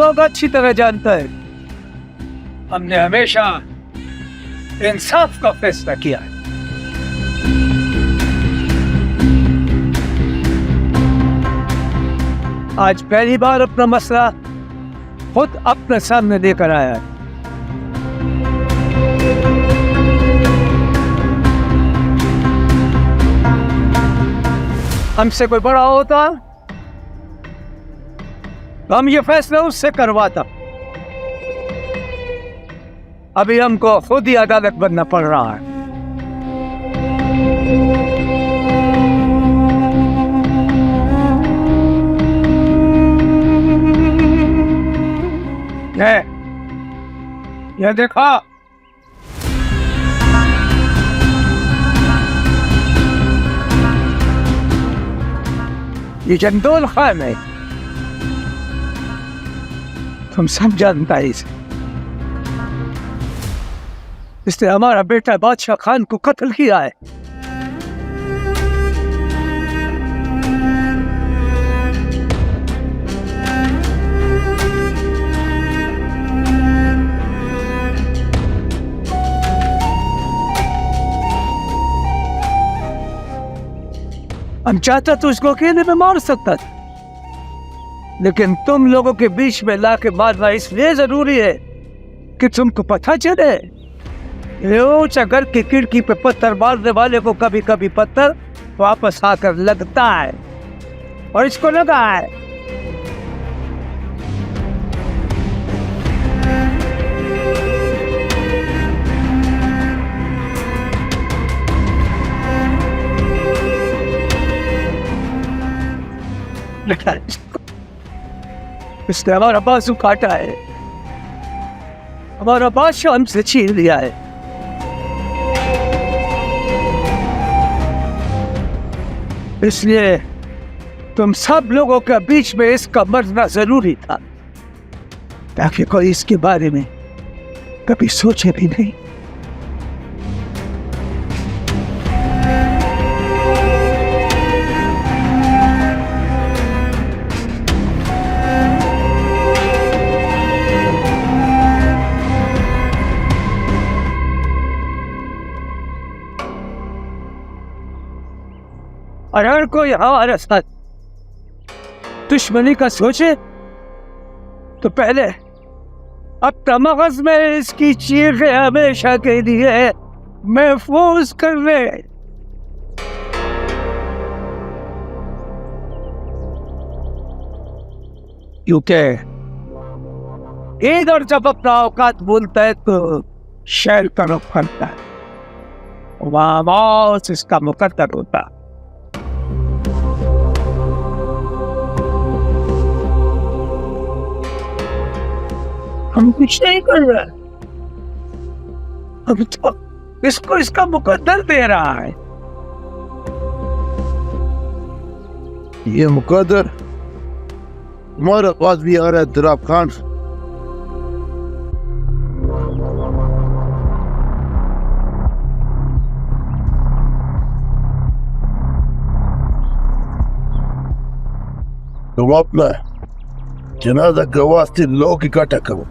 लोग अच्छी तरह जानता है, हमने हमेशा इंसाफ का फैसला किया है। आज पहली बार अपना मसला खुद अपने सामने लेकर आया है। हमसे कोई बड़ा होता तो हम ये फैसला उससे करवाता। अभी हमको खुद ही अदालत बनना पड़ रहा है। ये देखा, ये चंदोल खान है, तुम सब जानता है इसे। इसने हमारा बेटा बादशाह खान को कत्ल किया है। हम चाहता तो उसको अकेले में मार सकता था, लेकिन तुम लोगों के बीच में लाके मारना इसलिए जरूरी है कि तुमको पता चले ऊंचा घर की खिड़की पे पत्थर मारने वाले को कभी कभी पत्थर वापस आकर लगता है, और इसको लगा है। इसने हमारा बाजू काटा है, हमारा बादशाह हमसे छीन लिया है। इसलिए तुम सब लोगों के बीच में इसका मरना जरूरी था, ताकि कोई इसके बारे में कभी सोचे भी नहीं। और अगर कोई हमारे साथ दुश्मनी का सोचे तो पहले अपना मगज में इसकी चीखें हमेशा के लिए महफूज कर ले। क्योंकि इधर जब अपना औकात बोलता है तो शहर का रुख करता है, वहां मौत इसका मुकद्दर होता है। हम कुछ नहीं कर रहे, हम तो इसको इसका मुकद्दर दे रहा है। ये मुकद्दर हमारे पास भी आ रहा है दुराब खान। तुम अपना जनाजा के वास्ते लोग इकट्ठा करो।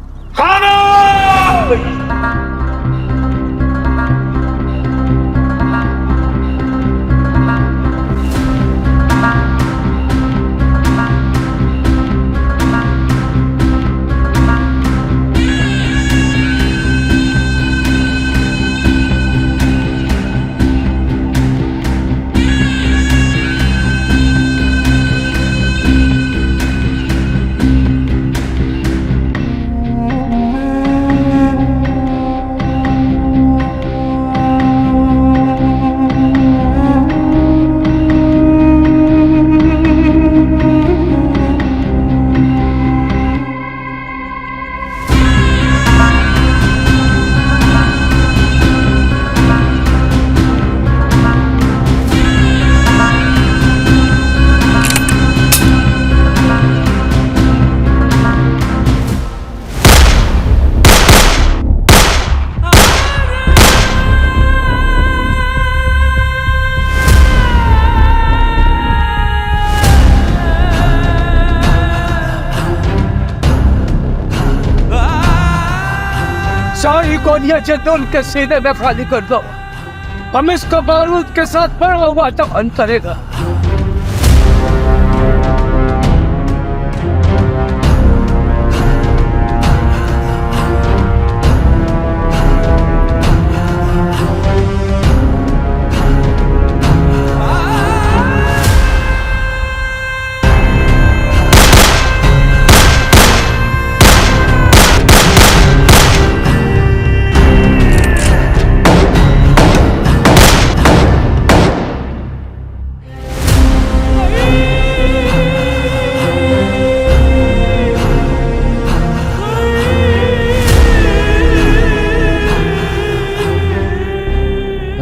सारी गोलियां जद्दुल के सीने में खाली कर दो। हम इसको बारूद के साथ पड़ा हुआ दफन करेगा।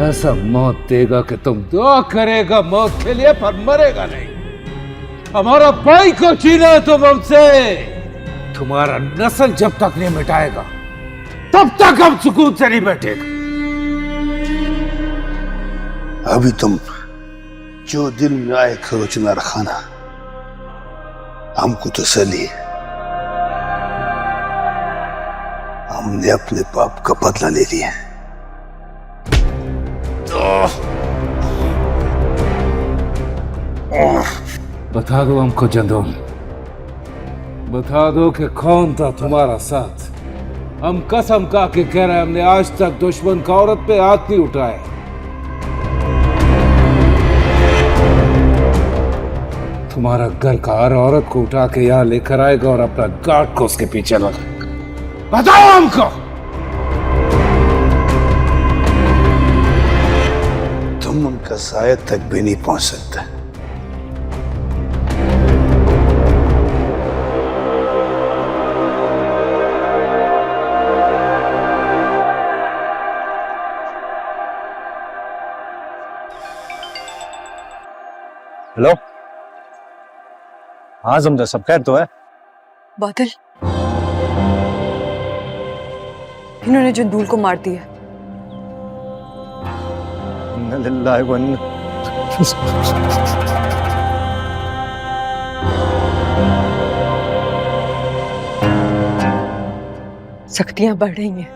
ऐसा मौत देगा कि तुम दुआ करेगा मौत के लिए पर मरेगा नहीं। हमारा भाई को छीना है तुम हमसे। तुम्हारा नस्ल जब तक नहीं मिटाएगा तब तक हम सुकून से नहीं बैठेगा। अभी तुम जो दिल में आए खरोचना रखाना, हमको तसल्ली है। हमने अपने पाप का बदला ले लिया। बता दो हमको जंदूम, बता दो कि कौन था तुम्हारा साथ। हम कसम खा के कह रहे हैं, हमने आज तक दुश्मन का औरत पे हाथ नहीं उठाए। तुम्हारा घर का हर औरत को उठा के यहाँ लेकर आएगा और अपना गार्ड को उसके पीछे लगाएगा। बताओ हमको। तुम उनका साया तक भी नहीं पहुंच सकते। हेलो, हाँ समझा, सब खैर तो है। बादल, इन्होंने जंदूल को मार दिया। इन्ना लिल्लाहि व इन्ना सख्तियां बढ़ रही हैं।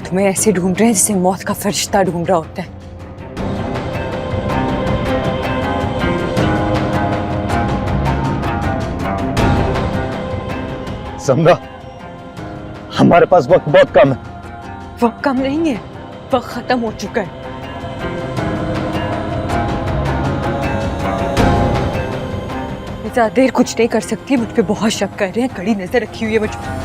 तुम्हें ऐसे ढूंढ रहे हैं जैसे मौत का फरिश्ता ढूंढ रहा होता है। समझा, हमारे पास वक्त बहुत कम है। वक्त कम नहीं है, वक्त खत्म हो चुका है। ज्यादा देर कुछ नहीं कर सकती। मुझ पे बहुत शक कर रहे हैं, कड़ी नजर रखी हुई है मुझ पे।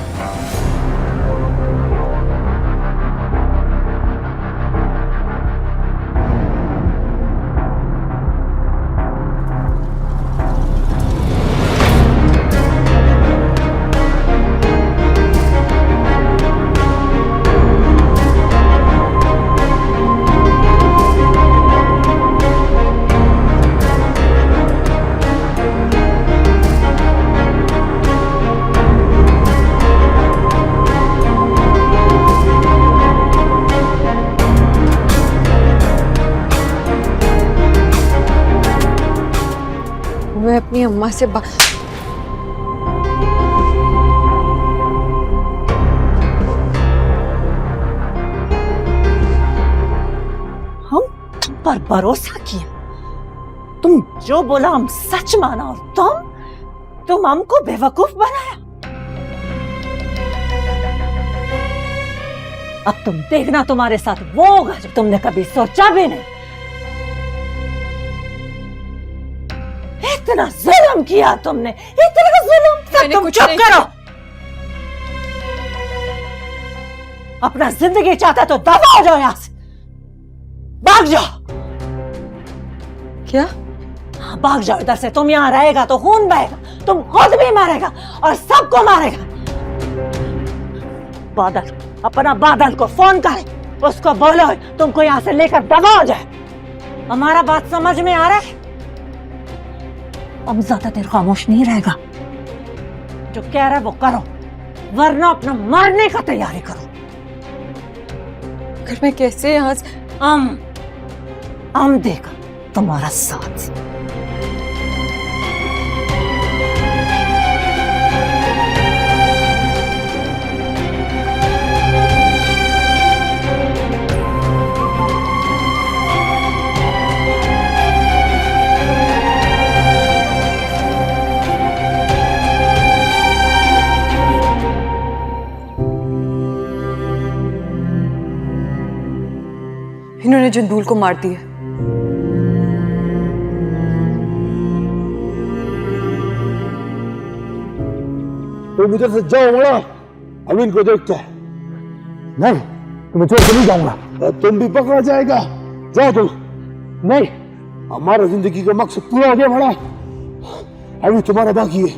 मैं अपनी अम्मा से हम तुम पर भरोसा किया, तुम जो बोला हम सच माना, और तुम हमको बेवकूफ बनाया। अब तुम देखना तुम्हारे साथ वो होगा जो तुमने कभी सोचा भी नहीं। इतना जुल्म किया तुमने, इतना जुल्म। तुम चुप करो। अपना जिंदगी चाहता तो दफा हो जाओ, यहां से भाग जाओ। क्या? हाँ, भाग जाओ इधर से। तुम यहाँ रहेगा तो खून बहेगा, तुम खुद भी मारेगा और सबको मारेगा। बादल, अपना बादल को फोन करे, उसको बोलो तुमको यहाँ से लेकर दफा हो जाए। हमारा बात समझ में आ रहा है? अब ज्यादा देर खामोश नहीं रहेगा। जो कह रहा है वो करो, वरना अपना मरने का तैयारी करो। अगर मैं कैसे यहाँ से हम देगा तुम्हारा साथ। इन्होंने जंदूल को मार दिया। तुम इधर से जाओ बड़ा, हम इनको देखते हैं। नहीं, तुम्हें छोड़ के नहीं जाऊंगा। तुम भी पकड़ा जाएगा। जाओ तुम। नहीं, हमारा जिंदगी का मकसद पूरा हो गया बड़ा, अभी तुम्हारा बाकी है।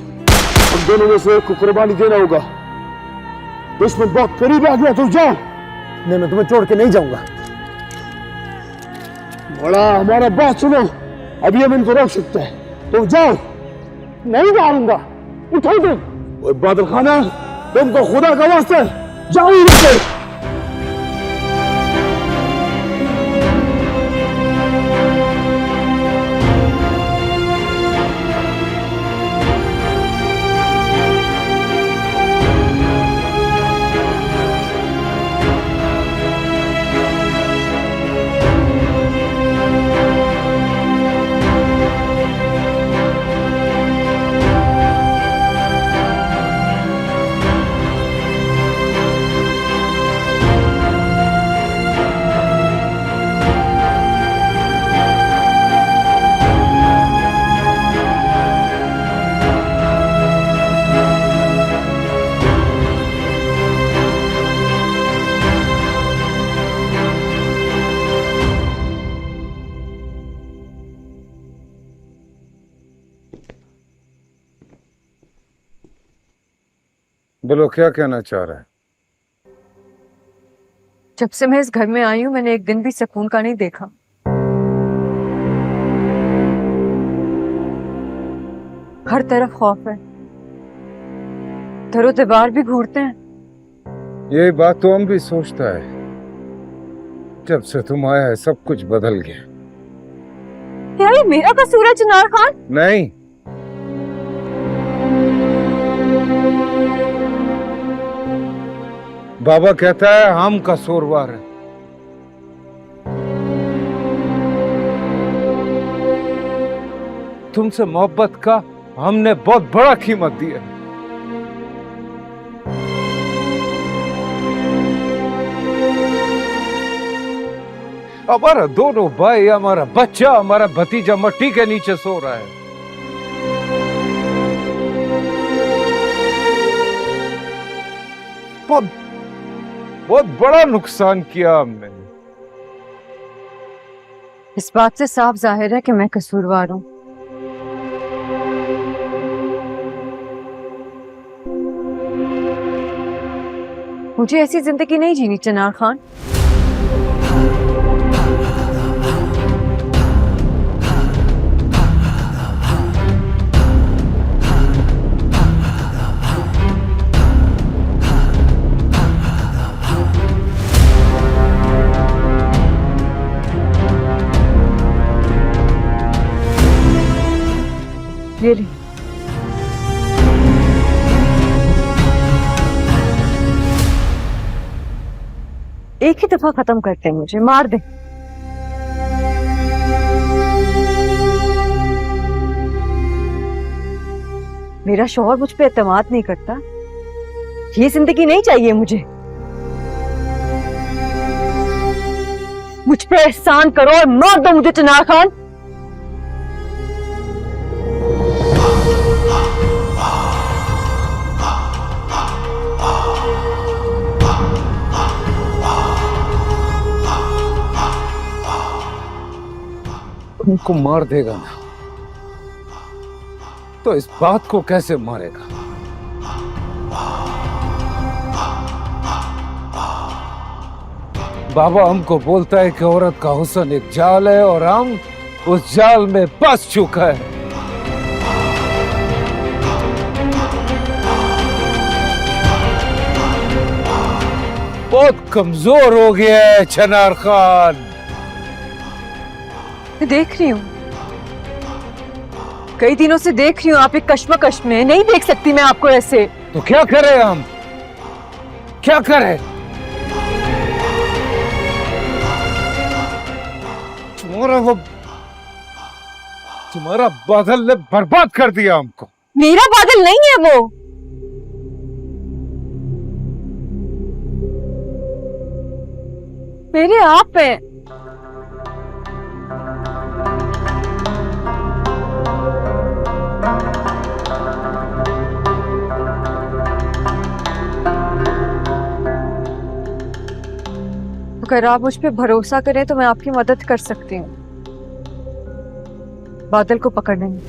हम दोनों में से एक को कुर्बानी देना होगा। दुश्मन बहुत करीब आ गया, तुम जाओ। नहीं, मैं तुम्हें छोड़ के नहीं जाऊंगा। बड़ा, हमारा बात सुनो, अभी हम इनको रोक सकते हैं। तुम जाओ। नहीं मारूंगा, उठो तुम। ओए बादल खाना, तुमको खुदा का वास्ता जाओ इधर से। बोलो, क्या कहना चाह रहा है? जब से मैं इस घर में आई हूं, मैंने एक दिन भी सुकून का नहीं देखा। हर तरफ खौफ है, दरो दीवार भी घूरते हैं। यही बात तो हम भी सोचता है। जब से तुम आया है सब कुछ बदल गया। क्या ये मेरा कसूर है चिनार खान? नहीं, बाबा कहता है हम कसूरवार हैं। तुमसे मोहब्बत का हमने बहुत बड़ा कीमत दिया। हमारा दोनों भाई, हमारा बच्चा, हमारा भतीजा मट्टी के नीचे सो रहा है। बहुत बड़ा नुकसान किया हमने। इस बात से साफ जाहिर है कि मैं कसूरवार हूं। मुझे ऐसी जिंदगी नहीं जीनी चिनार खान। ये ली। एक ही दफा खत्म करते हैं, मुझे मार दे। मेरा शौहर मुझ पे एतमाद नहीं करता। ये जिंदगी नहीं चाहिए मुझे। मुझ पे एहसान करो और मार दो मुझे चिनार खान। उनको मार देगा ना तो इस बात को कैसे मारेगा? बाबा हमको बोलता है कि औरत का हुस्न एक जाल है और हम उस जाल में फंस चुका है। बहुत कमजोर हो गया है चनार खान। मैं देख रही हूँ, कई दिनों से देख रही हूँ आप एक कश्मकश में। नहीं देख सकती मैं आपको ऐसे। तो क्या करें हम, क्या करें? तुम्हारा बादल ने बर्बाद कर दिया हमको। मेरा बादल नहीं है वो, मेरे आप हैं। अगर आप मुझ पे भरोसा करें तो मैं आपकी मदद कर सकती हूँ बादल को पकड़ने में।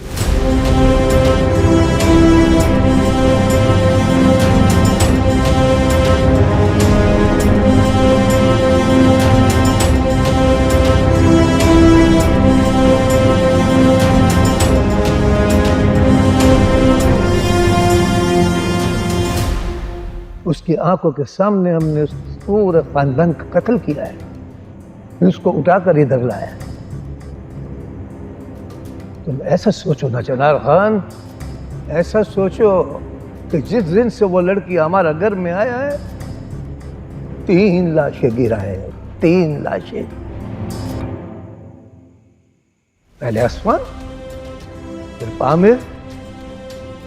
उसकी आंखों के सामने हमने उस पूरे खानदान का कत्ल किया है, उसको उठाकर इधर लाया। तुम ऐसा सोचो ना चनार खान, ऐसा सोचो कि जिस दिन से वो लड़की हमारा घर में आया है 3 लाशें गिरा है, 3 लाशें। पहले आसमान, फिर आमिर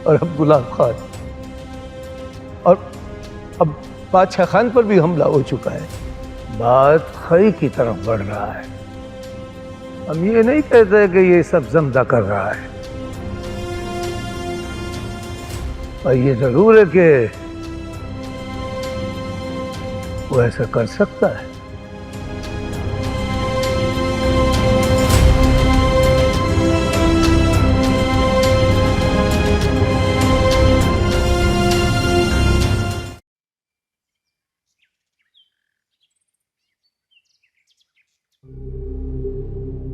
और अब गुलाब खान, और अब बादशाह खान पर भी हमला हो चुका है। बात खई की तरफ बढ़ रहा है। हम ये नहीं कहते कि ये सब जमदा कर रहा है, और ये जरूर है कि वो ऐसा कर सकता है।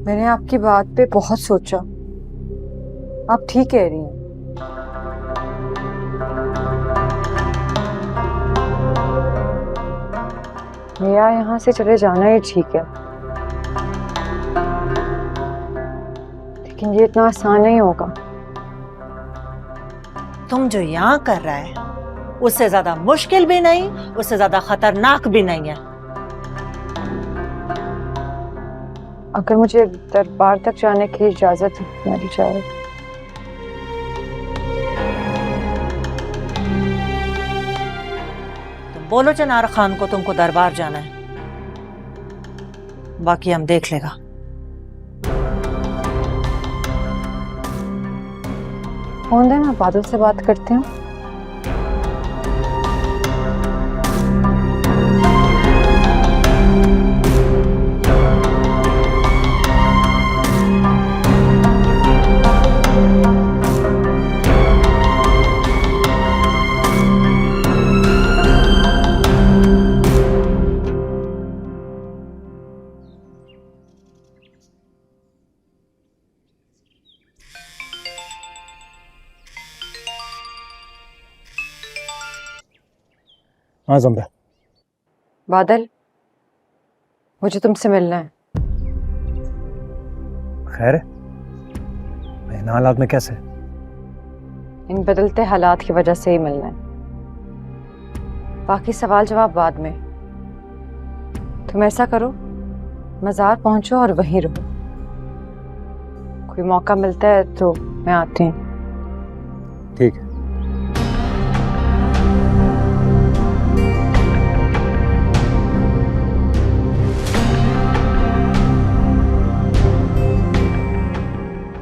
मैंने आपकी बात पे बहुत सोचा, आप ठीक कह रही हैं। मेरा यहाँ से चले जाना ही ठीक है, लेकिन ये इतना आसान नहीं होगा। तुम जो यहाँ कर रहा है उससे ज्यादा मुश्किल भी नहीं, उससे ज्यादा खतरनाक भी नहीं है। अगर मुझे दरबार तक जाने की इजाजत मिल जाए। तुम बोलो चनार खान को तुमको दरबार जाना है, बाकी हम देख लेगा। फोन दे, मैं बादल से बात करती हूँ। हाँ ज़मरा। बादल, मुझे तुमसे मिलना है। खैर है? मैं इन हालात में कैसे? इन बदलते हालात की वजह से ही मिलना है, बाकी सवाल जवाब बाद में। तुम ऐसा करो, मज़ार पहुंचो और वहीं रहो। कोई मौका मिलता है तो मैं आती हूँ। ठीक है।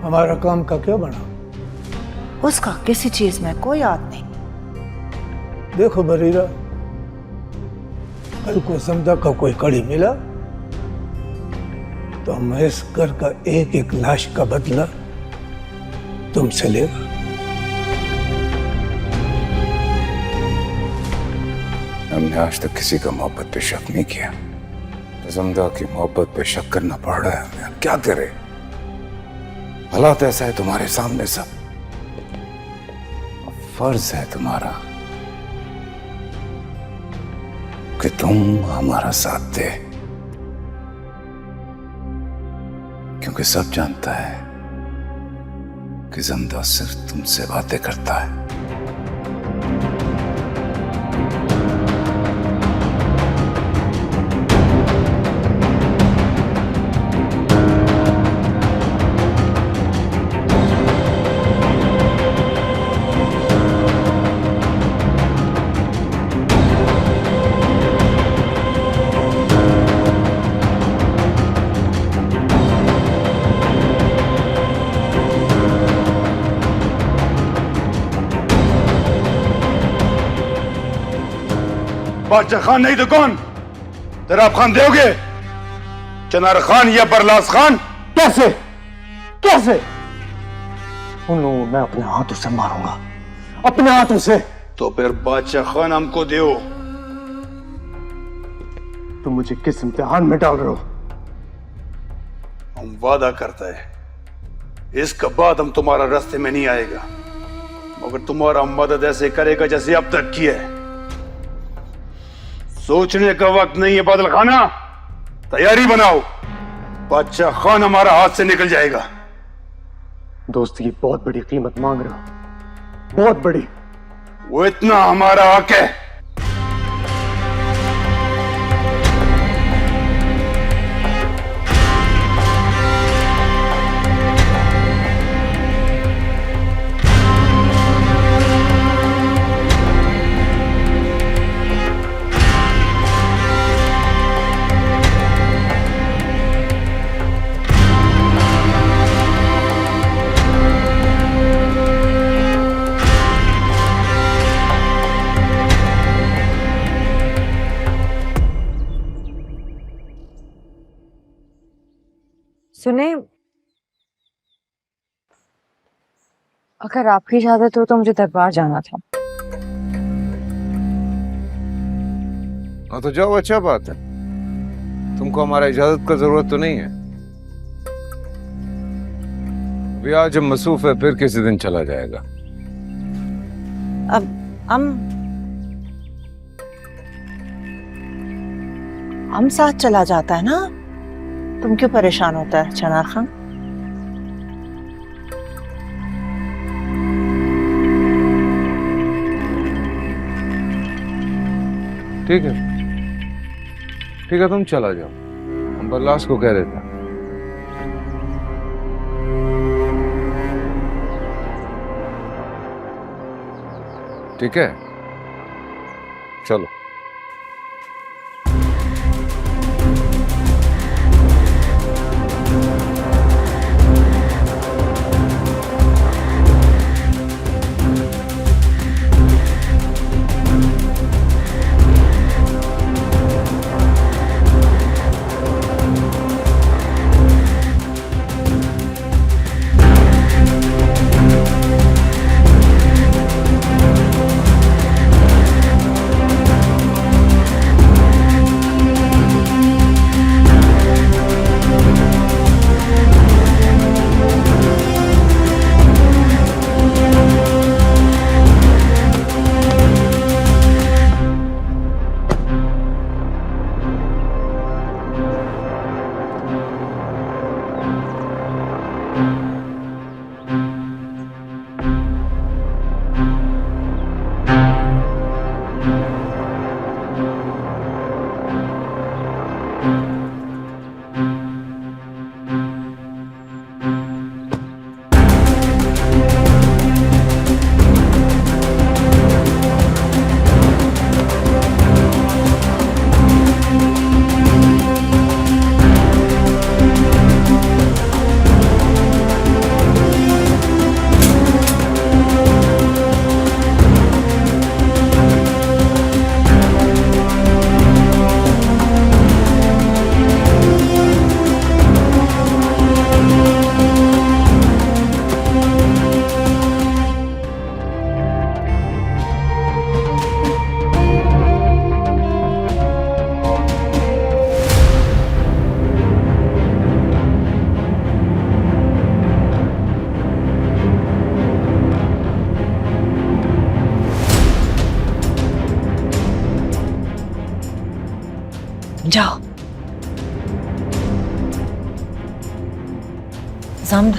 हमारा काम का क्या बना? उसका किसी चीज में कोई याद नहीं। देखो बरीरा, कल को समझा का कोई कड़ी मिला तो हम इस घर का एक एक लाश का बदला तुमसे लेगा। हमने आज तक किसी का मोहब्बत पे शक नहीं किया, जमदा की मोहब्बत पे शक करना पड़ रहा है हमें, क्या करे? हालात ऐसा है तुम्हारे सामने सब, फर्ज है तुम्हारा कि तुम हमारा साथ दे, क्योंकि सब जानता है कि जमदा सिर्फ तुमसे बातें करता है। बादशाह खान नहीं तो कौन? जनाब खान दोगे? चनार खान या बरलास खान? कैसे कैसे उन्हों मैं अपने हाथों से मारूंगा, अपने हाथों से। तो फिर बादशाह खान हमको दो। तुम मुझे किस इम्तिहान में डाल रहे हो? हम वादा करता है इसके बाद हम तुम्हारा रास्ते में नहीं आएगा, मगर तुम्हारा मदद ऐसे करेगा जैसे अब तक किया है। सोचने का वक्त नहीं है बादल खाना, तैयारी बनाओ, बादशाह खान हमारा हाथ से निकल जाएगा। दोस्त की बहुत बड़ी कीमत मांग रहे हो, बहुत बड़ी। वो इतना हमारा हक है। सुने, अगर आपकी इजाजत हो तो मुझे दरबार जाना था। हाँ तो जाओ, अच्छा बात है। तुमको हमारा इजाजत का जरूरत तो नहीं है। अभी आज हम मसरूफ है, फिर किसी दिन चला जाएगा। अब हम साथ चला जाता है ना, तुम क्यों परेशान होता है चनार खान? ठीक है ठीक है, तुम चला जाओ, हम बल्लास को कह देते हैं। ठीक है, चलो। Zamda.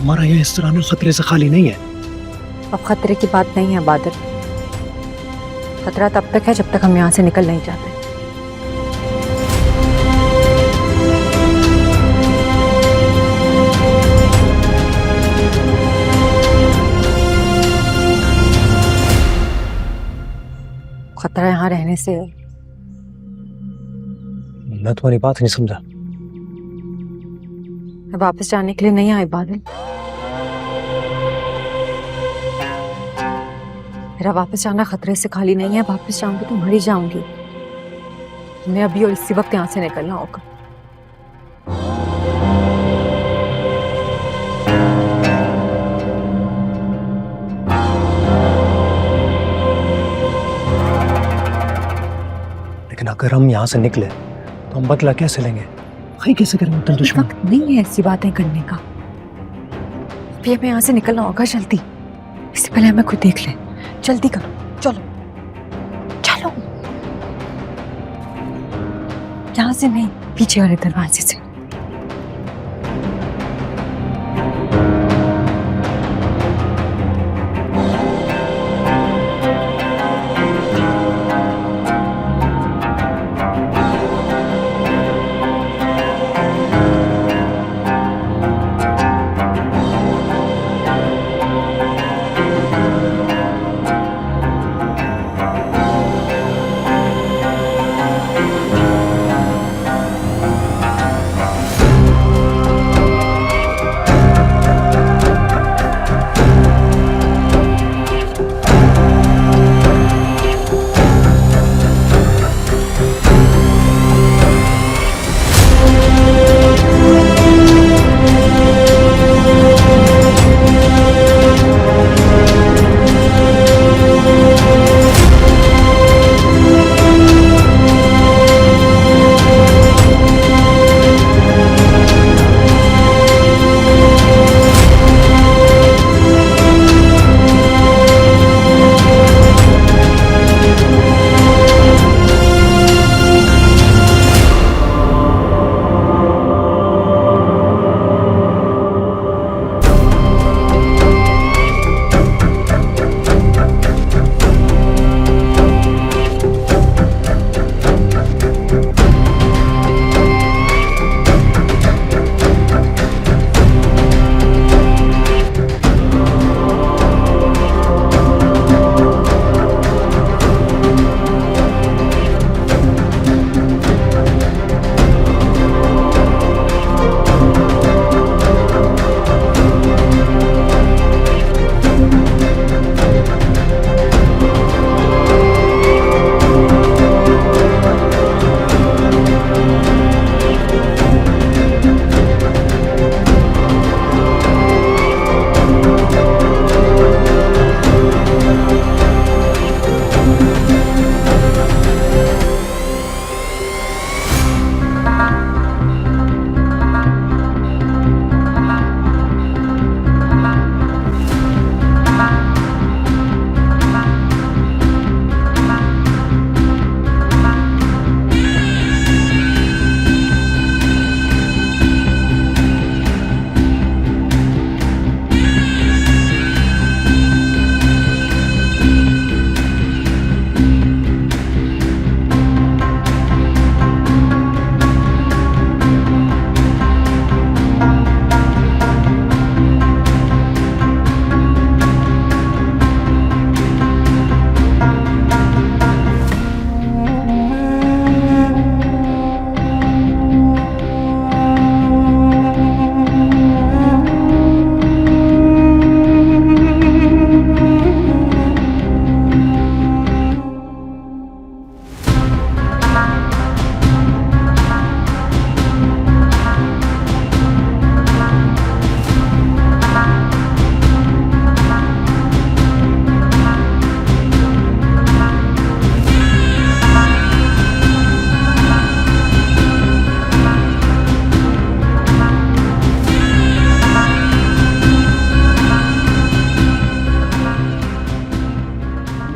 हमारा यह इस तरह खतरे से खाली नहीं है। अब खतरे की बात नहीं है बादल. खतरा तब तक है जब तक हम यहाँ से निकल नहीं जाते. खतरा यहाँ रहने से है. मैं तुम्हारी बात नहीं समझा। मैं वापस जाने के लिए नहीं आई बादल. मेरा वापस जाना खतरे से खाली नहीं है. वापस जाऊंगी तो मर ही जाऊंगी. मैं अभी और इसी वक्त यहाँ से निकलना होगा. लेकिन अगर हम यहाँ से निकले तो हम बदला कैसे लेंगे? भाई कैसे करेंगे उत्तर दुश्मन? वक्त नहीं है ऐसी बातें करने का. अभी हमें यहाँ से निकलना होगा जल्दी. इससे पहले हमें खुद देख ले. जल्दी करो. चलो चलो. यहाँ से नहीं, पीछे वाले दरवाजे से.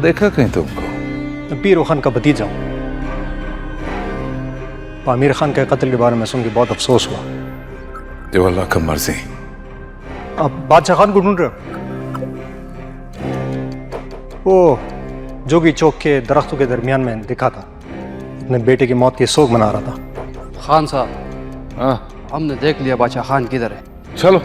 देखा कहीं तुमको? पीर खान का भतीजा हूं। आमिर खान के कत्ल के बारे में सुन के बहुत अफसोस हुआ। जो अल्लाह का मर्जी। आप बादशाह खान को ढूंढ रहे हो? वो जोगी चौक के दरख्तों के दरमियान में दिखा था, अपने बेटे की मौत की शोक मना रहा था। खान साहब, हमने देख लिया बादशाह खान किधर है। चलो